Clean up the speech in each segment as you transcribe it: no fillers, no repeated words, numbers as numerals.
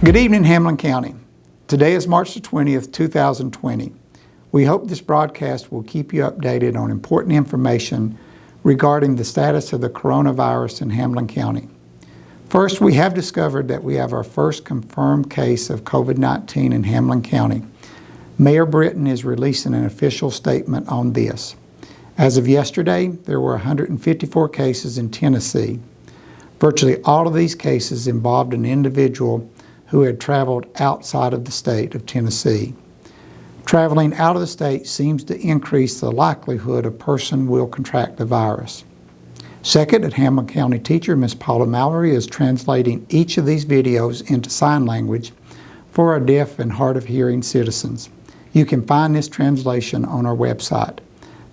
Good evening, Hamblen County. Today is March the 20th, 2020. We hope this broadcast will keep you updated on important information regarding the status of the coronavirus in Hamblen County. First, we have discovered that we have our first confirmed case of COVID-19 in Hamlin County. Mayor Britton is releasing an official statement on this. As of yesterday, there were 154 cases in Tennessee. Virtually all of these cases involved an individual who had traveled outside of the state of Tennessee. Traveling out of the state seems to increase the likelihood a person will contract the virus. Second, a Hamblen County teacher, Ms. Paula Mallory, is translating each of these videos into sign language for our deaf and hard of hearing citizens. You can find this translation on our website.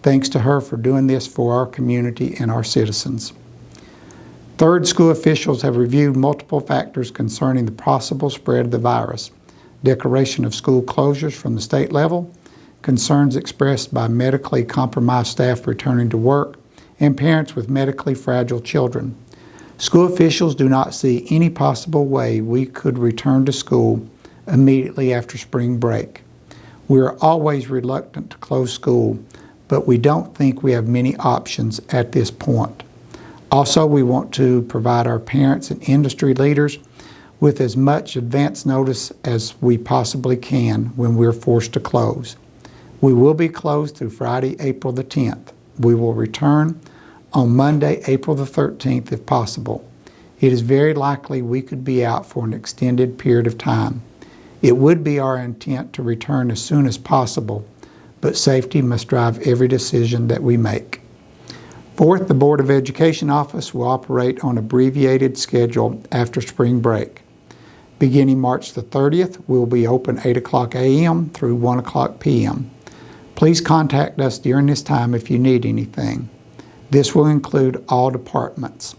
Thanks to her for doing this for our community and our citizens. Third, school officials have reviewed multiple factors concerning the possible spread of the virus. Declaration of school closures from the state level, concerns expressed by medically compromised staff returning to work, and parents with medically fragile children. School officials do not see any possible way we could return to school immediately after spring break. We are always reluctant to close school, but we don't think we have many options at this point. Also, we want to provide our parents and industry leaders with as much advance notice as we possibly can when we're forced to close. We will be closed through Friday, April the 10th. We will return on Monday, April the 13th if possible. It is very likely we could be out for an extended period of time. It would be our intent to return as soon as possible, but safety must drive every decision that we make. Fourth, the Board of Education office will operate on an abbreviated schedule after spring break. Beginning March the 30th, we will be open 8 o'clock a.m. through 1 o'clock p.m. Please contact us during this time if you need anything. This will include all departments.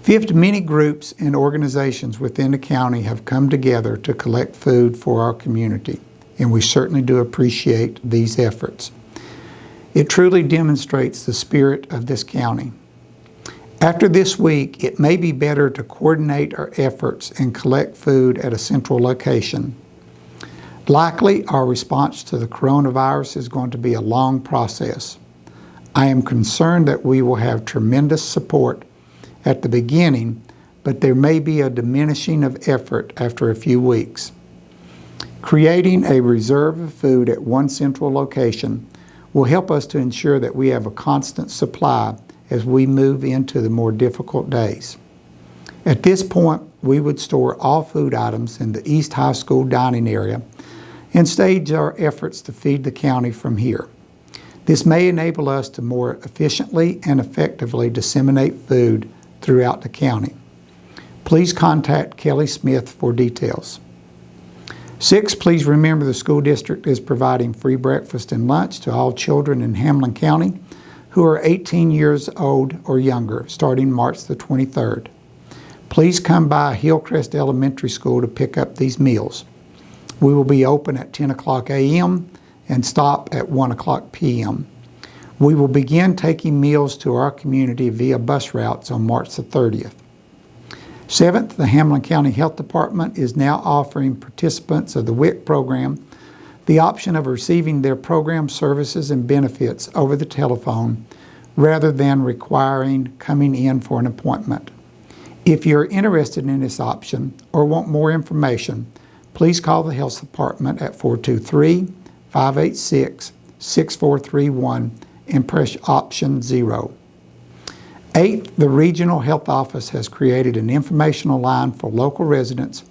Fifth, many groups and organizations within the county have come together to collect food for our community, and we certainly do appreciate these efforts. It truly demonstrates the spirit of this county. After this week, it may be better to coordinate our efforts and collect food at a central location. Likely, our response to the coronavirus is going to be a long process. I am concerned that we will have tremendous support at the beginning, but there may be a diminishing of effort after a few weeks. Creating a reserve of food at one central location will help us to ensure that we have a constant supply as we move into the more difficult days. At this point, we would store all food items in the East High School dining area and stage our efforts to feed the county from here. This may enable us to more efficiently and effectively disseminate food throughout the county. Please contact Kelly Smith for details. Six, please remember the school district is providing free breakfast and lunch to all children in Hamlin County who are 18 years old or younger, starting March the 23rd. Please come by Hillcrest Elementary School to pick up these meals. We will be open at 10 o'clock a.m. and stop at 1 o'clock p.m. We will begin taking meals to our community via bus routes on March the 30th. Seventh, the Hamlin County Health Department is now offering participants of the WIC program the option of receiving their program services and benefits over the telephone rather than requiring coming in for an appointment. If you're interested in this option or want more information, please call the Health Department at 423-586-6431 and press option 0. Eighth, the Regional Health Office has created an informational line for local residents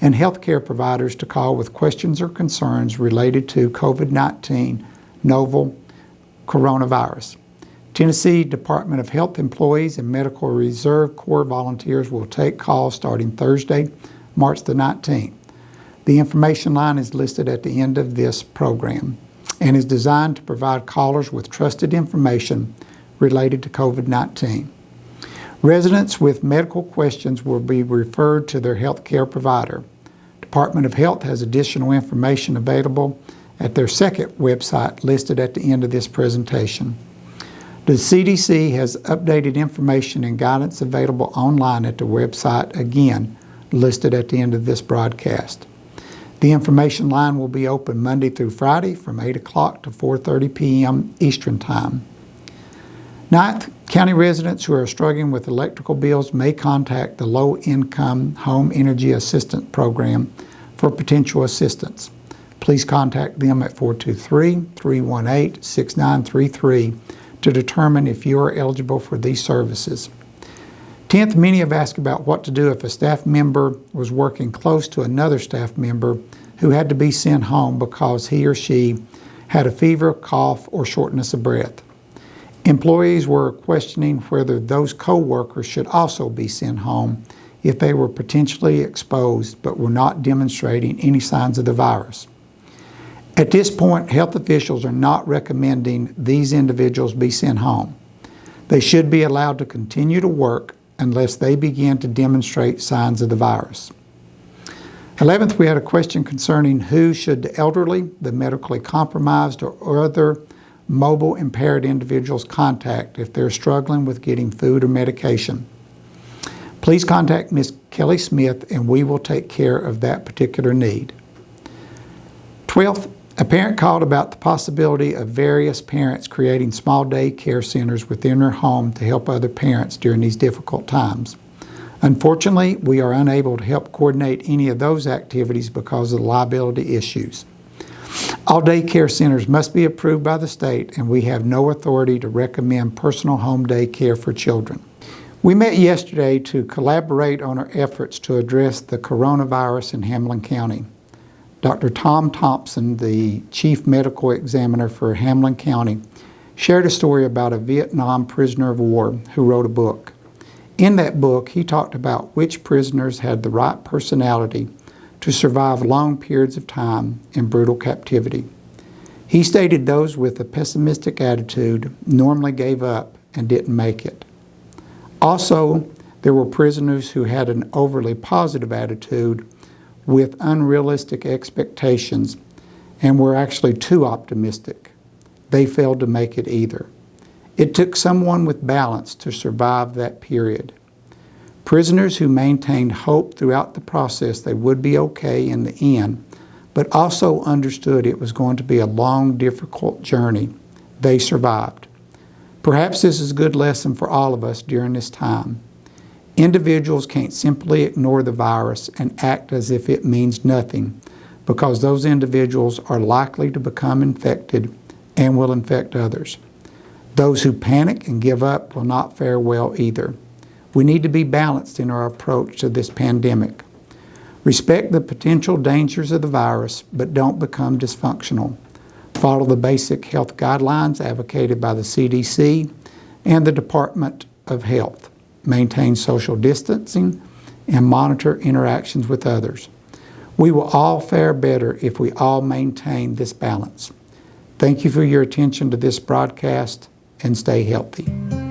and healthcare providers to call with questions or concerns related to COVID-19 novel coronavirus. Tennessee Department of Health employees and Medical Reserve Corps volunteers will take calls starting Thursday, March the 19th. The information line is listed at the end of this program and is designed to provide callers with trusted information related to COVID-19. Residents with medical questions will be referred to their health care provider. Department of Health has additional information available at their second website listed at the end of this presentation. The CDC has updated information and guidance available online at the website again listed at the end of this broadcast. The information line will be open Monday through Friday from 8 o'clock to 4:30 p.m. Eastern Time. Ninth, county residents who are struggling with electrical bills may contact the Low Income Home Energy Assistance Program for potential assistance. Please contact them at 423-318-6933 to determine if you are eligible for these services. 10th, many have asked about what to do if a staff member was working close to another staff member who had to be sent home because he or she had a fever, cough, or shortness of breath. Employees were questioning whether those co-workers should also be sent home if they were potentially exposed but were not demonstrating any signs of the virus. At this point, health officials are not recommending these individuals be sent home. They should be allowed to continue to work unless they begin to demonstrate signs of the virus. 11th, we had a question concerning who should the elderly, the medically compromised, or other mobile impaired individuals contact if they're struggling with getting food or medication. Please contact Ms. Kelly Smith and we will take care of that particular need. 12th, a parent called about the possibility of various parents creating small day care centers within their home to help other parents during these difficult times. Unfortunately, we are unable to help coordinate any of those activities because of the liability issues. All day care centers must be approved by the state, and we have no authority to recommend personal home day care for children. We met yesterday to collaborate on our efforts to address the coronavirus in Hamblen County. Dr. Tom Thompson, the Chief Medical Examiner for Hamblen County, shared a story about a Vietnam prisoner of war who wrote a book. In that book, he talked about which prisoners had the right personality to survive long periods of time in brutal captivity. He stated those with a pessimistic attitude normally gave up and didn't make it. Also, there were prisoners who had an overly positive attitude with unrealistic expectations and were actually too optimistic. They failed to make it either. It took someone with balance to survive that period. Prisoners who maintained hope throughout the process they would be okay in the end, but also understood it was going to be a long, difficult journey, they survived. Perhaps this is a good lesson for all of us during this time. Individuals can't simply ignore the virus and act as if it means nothing, because those individuals are likely to become infected and will infect others. Those who panic and give up will not fare well either. We need to be balanced in our approach to this pandemic. Respect the potential dangers of the virus, but don't become dysfunctional. Follow the basic health guidelines advocated by the CDC and the Department of Health. Maintain social distancing and monitor interactions with others. We will all fare better if we all maintain this balance. Thank you for your attention to this broadcast and stay healthy.